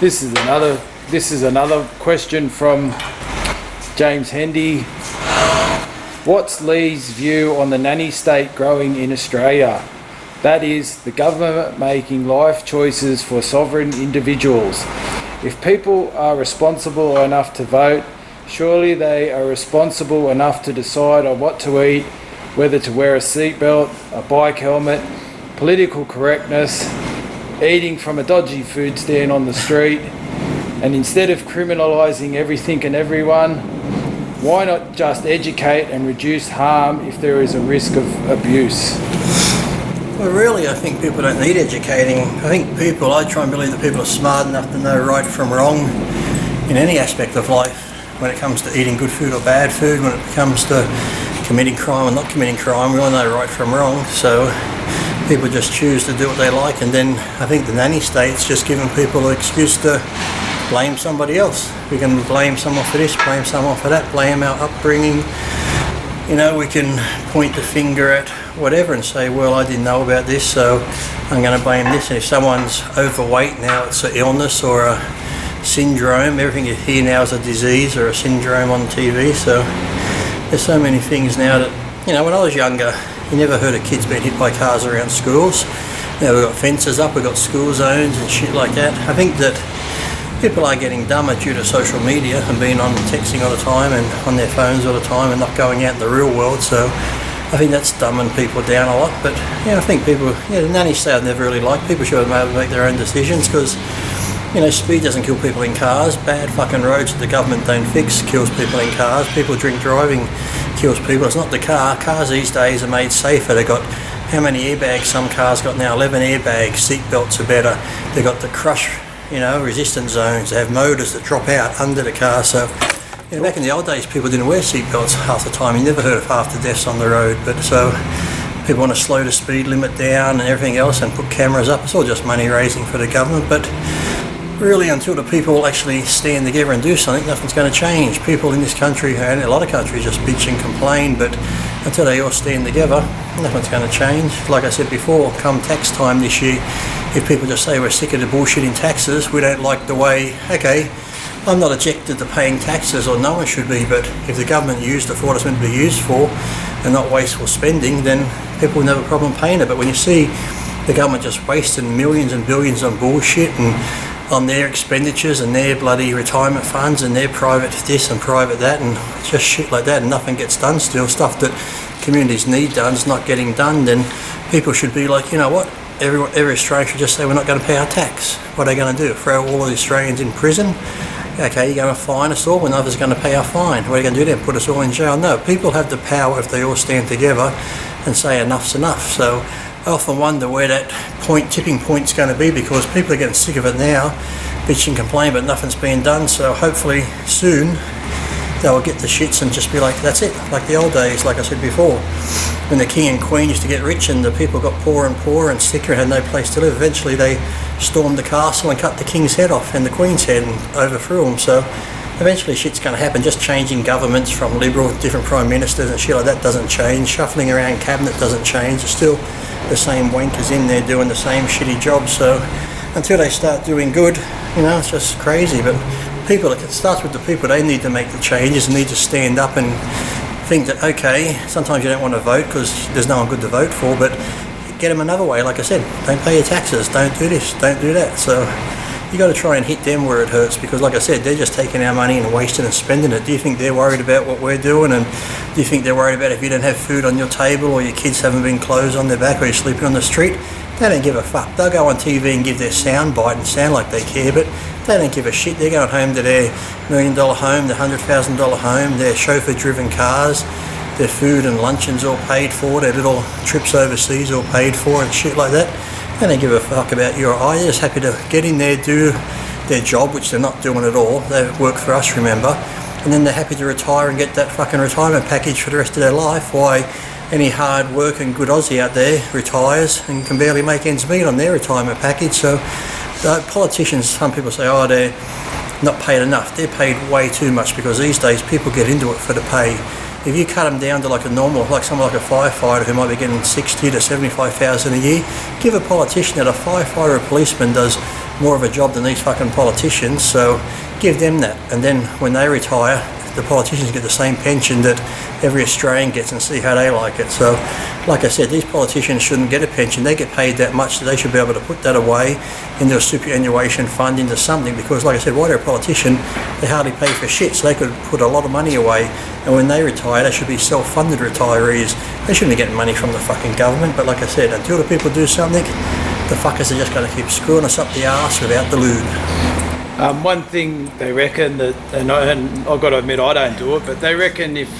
This is another question from James Hendy. What's Lee's view on the nanny state growing in Australia? That is, the government making life choices for sovereign individuals. If people are responsible enough to vote, surely they are responsible enough to decide on what to eat, whether to wear a seatbelt, a bike helmet, political correctness, eating from a dodgy food stand on the street, and instead of criminalising everything and everyone, why not just educate and reduce harm if there is a risk of abuse? Well, really, I think people don't need educating. I try and believe that people are smart enough to know right from wrong in any aspect of life. When it comes to eating good food or bad food, when it comes to committing crime or not committing crime, we all know right from wrong. So people just choose to do what they like, and then I think the nanny state's just giving people an excuse to blame somebody else. We can blame someone for this, blame someone for that, blame our upbringing. You know, we can point the finger at whatever and say, well, I didn't know about this, so I'm going to blame this. And if someone's overweight now, it's an illness or a syndrome. Everything you hear now is a disease or a syndrome on TV. So there's so many things now that, you know, when I was younger, you never heard of kids being hit by cars around schools. Now we've got fences up, we've got school zones and shit like that. I think that people are getting dumber due to social media and being on texting all the time and on their phones all the time and not going out in the real world. So I think that's dumbing people down a lot. But yeah, I think people, the nanny state I've never really liked. People should be able to make their own decisions because, you know, speed doesn't kill people in cars. Bad fucking roads that the government don't fix kills people in cars. People drink driving kills people. It's not the car. Cars these days are made safer. They've got how many airbags some cars got now? 11 airbags. Seat belts are better. They've got the crush, resistance zones. They have motors that drop out under the car. So, back in the old days, people didn't wear seat belts half the time. You never heard of half the deaths on the road. But so people want to slow the speed limit down and everything else and put cameras up. It's all just money raising for the government. But really, until the people actually stand together and do something, nothing's going to change. People in this country and a lot of countries just bitch and complain, but until they all stand together, nothing's going to change. Like I said before, come tax time this year, if people just say we're sick of the bullshit in taxes, we don't like the way, okay, I'm not objected to paying taxes, or no one should be, but if the government used it for what it's meant to be used for and not wasteful spending, then people will have a problem paying it. But when you see the government just wasting millions and billions on bullshit and on their expenditures and their bloody retirement funds and their private this and private that and just shit like that, and nothing gets done still, stuff that communities need done is not getting done, then people should be like, you know what, every Australian should just say we're not going to pay our tax. What are they going to do? Throw all of the Australians in prison? Okay, you're going to fine us all, and others are going to pay our fine. What are you going to do then? Put us all in jail? No, people have the power if they all stand together and say enough's enough. So I often wonder where that tipping point's going to be, because people are getting sick of it now, bitch and complain, but nothing's being done. So hopefully soon they'll get the shits and just be like, that's it, like the old days, like I said before, when the king and queen used to get rich and the people got poorer and poorer and sicker and had no place to live. Eventually they stormed the castle and cut the king's head off and the queen's head and overthrew them. So eventually shit's going to happen. Just changing governments from Liberal, different prime ministers and shit like that doesn't change. Shuffling around cabinet doesn't change. It's still the same wankers in there doing the same shitty job. So until they start doing good, it's just crazy. But people, it starts with the people. They need to make the changes and need to stand up and think that, okay, sometimes you don't want to vote because there's no one good to vote for, but get them another way. Like I said, don't pay your taxes, don't do this, don't do that. So you got to try and hit them where it hurts, because like I said, they're just taking our money and wasting and spending it. Do you think they're worried about what we're doing? And do you think they're worried about if you don't have food on your table, or your kids haven't been clothes on their back, or you're sleeping on the street? They don't give a fuck. They'll go on TV and give their sound bite and sound like they care, but they don't give a shit. They're going home to their $1 million home, their $100,000 home, their chauffeur-driven cars, their food and luncheons all paid for, their little trips overseas all paid for and shit like that. They don't give a fuck about you or I. They're just happy to get in there, do their job, which they're not doing at all. They work for us, remember, and then they're happy to retire and get that fucking retirement package for the rest of their life. Why any hard work and good Aussie out there retires and can barely make ends meet on their retirement package. So politicians, some people say, oh, they're not paid enough. They're paid way too much, because these days people get into it for the pay. If you cut them down to like a normal, like someone like a firefighter who might be getting 60 to 75,000 a year, give a politician that a firefighter or a policeman does more of a job than these fucking politicians, so give them that. And then when they retire, the politicians get the same pension that every Australian gets, and see how they like it. So, like I said, these politicians shouldn't get a pension. They get paid that much, so they should be able to put that away into a superannuation fund, into something, because like I said, while they're a politician, they hardly pay for shit, so they could put a lot of money away, and when they retire, they should be self-funded retirees. They shouldn't be getting money from the fucking government. But like I said, until the people do something, the fuckers are just going to keep screwing us up the arse without the lube. One thing they reckon that, and I've got to admit I don't do it, but they reckon if,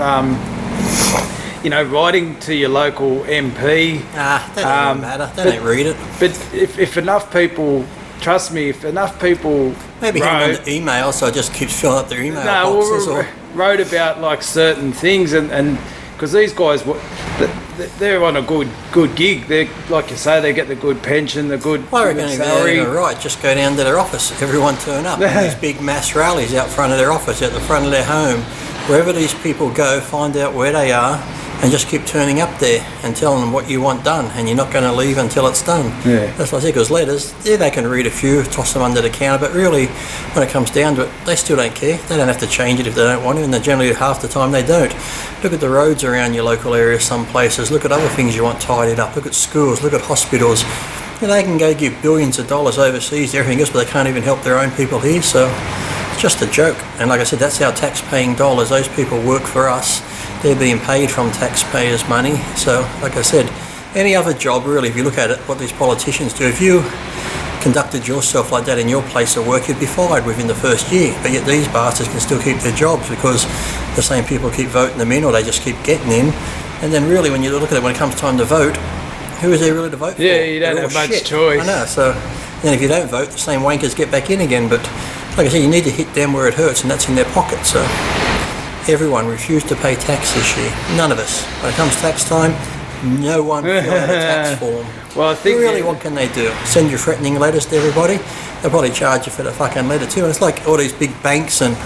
writing to your local MP... that doesn't matter. They don't read it. But if enough people, trust me, if enough people maybe hit them on the email, so it just keeps filling up their email boxes. Or wrote about like certain things, and because these guys, they're on a good gig. They're, like you say, they get the good pension, the good salary. Right, just go down to their office. Everyone turn up. These big mass rallies out front of their office, out the front of their home. Wherever these people go, find out where they are, and just keep turning up there and telling them what you want done, and you're not going to leave until it's done. Yeah. That's what I say, because letters, yeah, they can read a few, toss them under the counter, but really, when it comes down to it, they still don't care. They don't have to change it if they don't want to, and generally half the time they don't. Look at the roads around your local area, some places. Look at other things you want tidied up. Look at schools, look at hospitals. They can go give billions of dollars overseas to everything else, but they can't even help their own people here, so it's just a joke. And like I said, that's our tax-paying dollars. Those people work for us. They're being paid from taxpayers' money. So, like I said, any other job, really, if you look at it, what these politicians do, if you conducted yourself like that in your place of work, you'd be fired within the first year. But yet these bastards can still keep their jobs because the same people keep voting them in, or they just keep getting in. And then really, when you look at it, when it comes time to vote, who is there really to vote for? Yeah, you don't have much choice. I know, so then if you don't vote, the same wankers get back in again. But like I said, you need to hit them where it hurts, and that's in their pocket. So everyone refused to pay tax this year. None of us. When it comes tax time, no one filled out a tax form. Well, I think really, what can they do? Send you threatening letters to everybody? They'll probably charge you for the fucking letter too. And it's like all these big banks and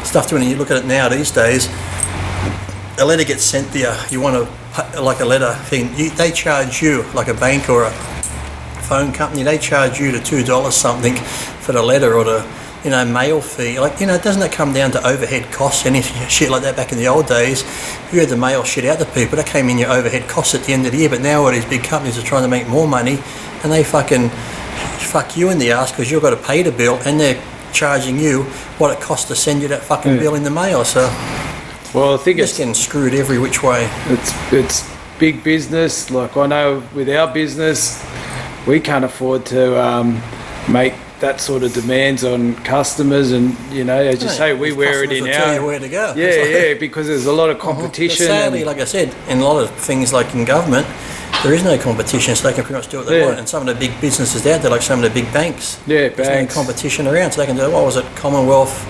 stuff too. And you look at it now these days, a letter gets sent to you. You want to, like a letter thing, they charge you, like a bank or a phone company, they charge you to $2 something for the letter or the mail fee. Doesn't that come down to overhead costs, any shit like that back in the old days? You had to mail shit out to people, that came in your overhead costs at the end of the year. But now all these big companies are trying to make more money, and they fucking fuck you in the ass because you've got to pay the bill, and they're charging you what it costs to send you that fucking bill in the mail. So, well, I think it's getting screwed every which way. It's big business. Like I know with our business, we can't afford to make that sort of demands on customers, and as you say, we wear it in our. Tell you where to go. Yeah, because there's a lot of competition. But sadly, like I said, in a lot of things, like in government, there is no competition, so they can pretty much do what they want. And some of the big businesses out there, like some of the big banks, there's no competition around, so they can do. What was it? Commonwealth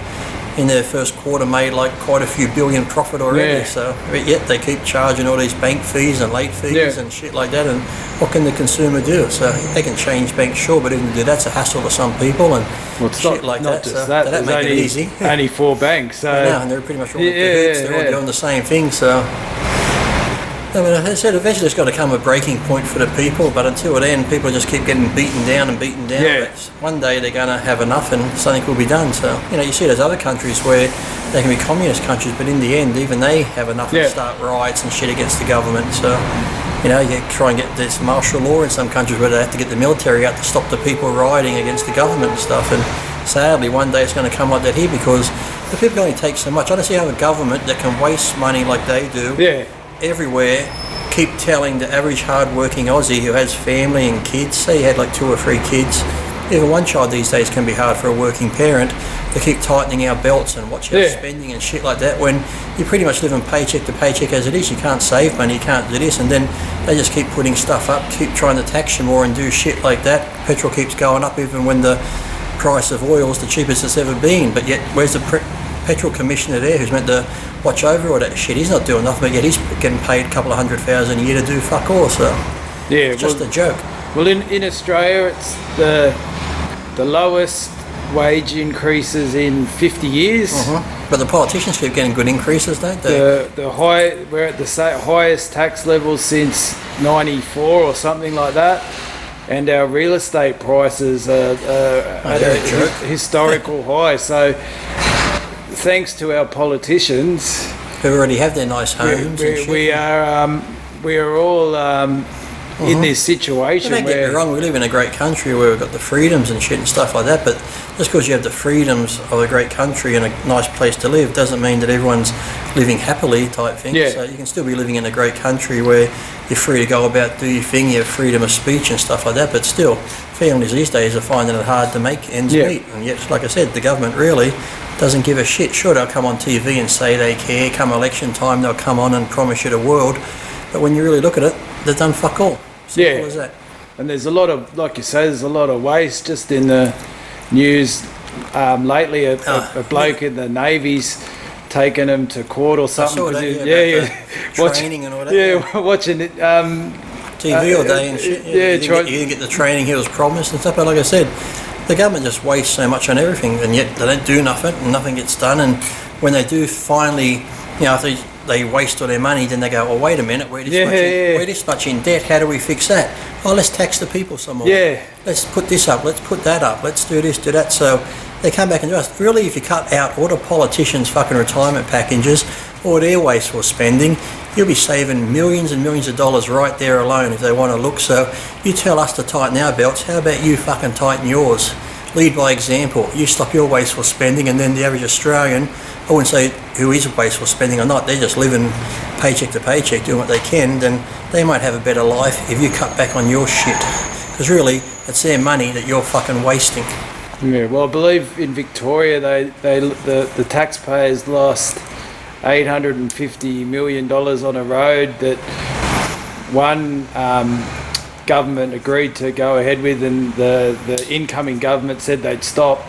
in their first quarter made like quite a few billion profit already. So yet they keep charging all these bank fees and late fees and shit like that. And what can the consumer do? So they can change banks, sure, but even to do that's a hassle to some people and shit like that. Just so that. They don't make it easy. Only 4 banks, so and they're pretty much all they're all doing the same thing. So I mean, as I said, eventually it's got to come a breaking point for the people, but until then, people just keep getting beaten down and beaten down. Yeah. One day they're going to have enough and something will be done. So, you see there's other countries where they can be communist countries, but in the end, even they have enough and start riots and shit against the government. So, you try and get this martial law in some countries where they have to get the military out to stop the people rioting against the government and stuff. And sadly, one day it's going to come like that here because the people only take so much. I don't see how a government that can waste money like they do everywhere keep telling the average hard-working Aussie who has family and kids, say he had like 2 or 3 kids, even one child these days can be hard for a working parent, to keep tightening our belts and watch our spending and shit like that when you pretty much living paycheck to paycheck as it is. You can't save money, you can't do this, and then they just keep putting stuff up, keep trying to tax you more and do shit like that. Petrol keeps going up even when the price of oil is the cheapest it's ever been, but yet where's the petrol commissioner there who's meant to watch over all that shit? He's not doing nothing, but yet he's getting paid a couple of $100,000 a year to do fuck all. So it's just a joke. Well, in Australia, it's the lowest wage increases in 50 years. But the politicians keep getting good increases, don't they? We're at the highest tax level since '94 or something like that. and our real estate prices are at a historical high. So thanks to our politicians who already have their nice homes, we are all in this situation. Don't get me wrong, we live in a great country where we've got the freedoms and shit and stuff like that, but just because you have the freedoms of a great country and a nice place to live doesn't mean that everyone's living happily type thing. Yeah. So you can still be living in a great country where you're free to go about, do your thing, you have freedom of speech and stuff like that, but still, families these days are finding it hard to make ends meet. And yet, like I said, the government really doesn't give a shit. Sure, they'll come on TV and say they care. Come election time, they'll come on and promise you the world. But when you really look at it, they've done fuck all. Simple as that. And there's a lot of, like you say, there's a lot of waste just in the news lately. A bloke in the Navy's taken him to court or something. I saw that, training and all that. Watching it. TV all day and shit. You didn't get the training he was promised and stuff. But like I said, the government just wastes so much on everything, and yet they don't do nothing, and nothing gets done. And when they do finally, after they waste all their money, then they go, oh, wait a minute, we're this much in debt, how do we fix that? Oh, let's tax the people some more. Let's put this up, let's put that up, let's do this, do that. So they come back and do us. Really, if you cut out all the politicians' fucking retirement packages or their wasteful spending, you'll be saving millions and millions of dollars right there alone if they want to look. So you tell us to tighten our belts, how about you fucking tighten yours? Lead by example. You stop your wasteful spending, and then the average Australian, I wouldn't say who is wasteful spending or not, they're just living paycheck to paycheck, doing what they can, then they might have a better life if you cut back on your shit. Because really, it's their money that you're fucking wasting. Yeah, well, I believe in Victoria, the taxpayers lost $850 million on a road that one government agreed to go ahead with, and the incoming government said they'd stop,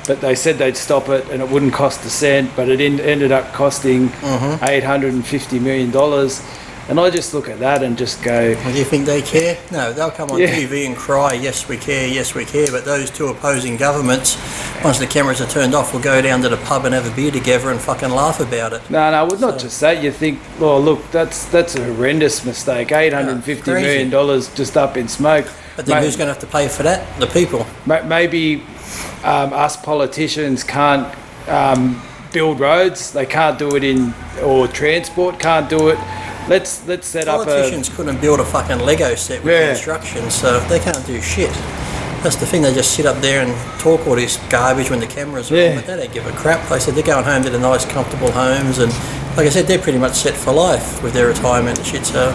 but they said they'd stop it and it wouldn't cost a cent, but it ended up costing $850 million. And I just look at that and just go... Well, do you think they care? No, they'll come on TV and cry, yes we care, but those two opposing governments, once the cameras are turned off, will go down to the pub and have a beer together and fucking laugh about it. No, well, not just that. You think, oh, look, that's a horrendous mistake. $850 million just up in smoke. But then who's going to have to pay for that? The people. Maybe us politicians can't build roads. They can't do it or transport can't do it. Let's set up a... Politicians couldn't build a fucking Lego set with instructions, so they can't do shit. That's the thing, they just sit up there and talk all this garbage when the cameras are on, but they don't give a crap. Like I said, they're going home to the nice, comfortable homes, and like I said, they're pretty much set for life with their retirement and shit. So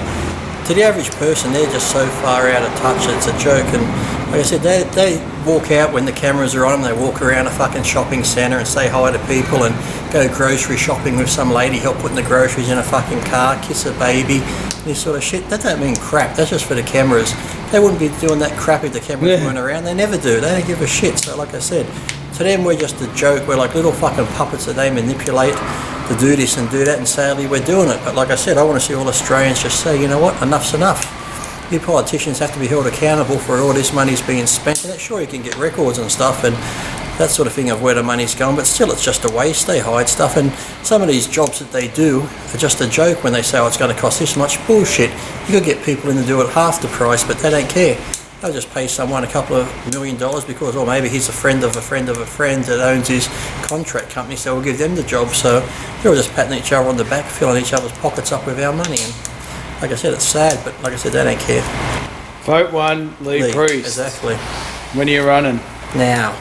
to the average person, they're just so far out of touch, it's a joke. And like I said, they walk out when the cameras are on them, they walk around a fucking shopping centre and say hi to people and go grocery shopping with some lady, help putting the groceries in a fucking car, kiss a baby, this sort of shit. That don't mean crap, that's just for the cameras. They wouldn't be doing that crap if the cameras weren't around. They never do, they don't give a shit. So like I said, to them we're just a joke, we're like little fucking puppets that they manipulate to do this and do that, and sadly we're doing it. But like I said, I want to see all Australians just say, you know what, enough's enough. You politicians have to be held accountable for all this money's being spent, and sure you can get records and stuff and that sort of thing of where the money's going, but still it's just a waste. They hide stuff, and some of these jobs that they do are just a joke when they say, oh, it's going to cost this much. Bullshit. You could get people in to do it half the price, but they don't care. They'll just pay someone a couple of $1 million because, or maybe he's a friend of a friend of a friend that owns his contract company, so we'll give them the job. So they're all just patting each other on the back, filling each other's pockets up with our money. And like I said, it's sad, but like I said, they don't care. Vote 1, Lee Priest. Exactly. When are you running? Now.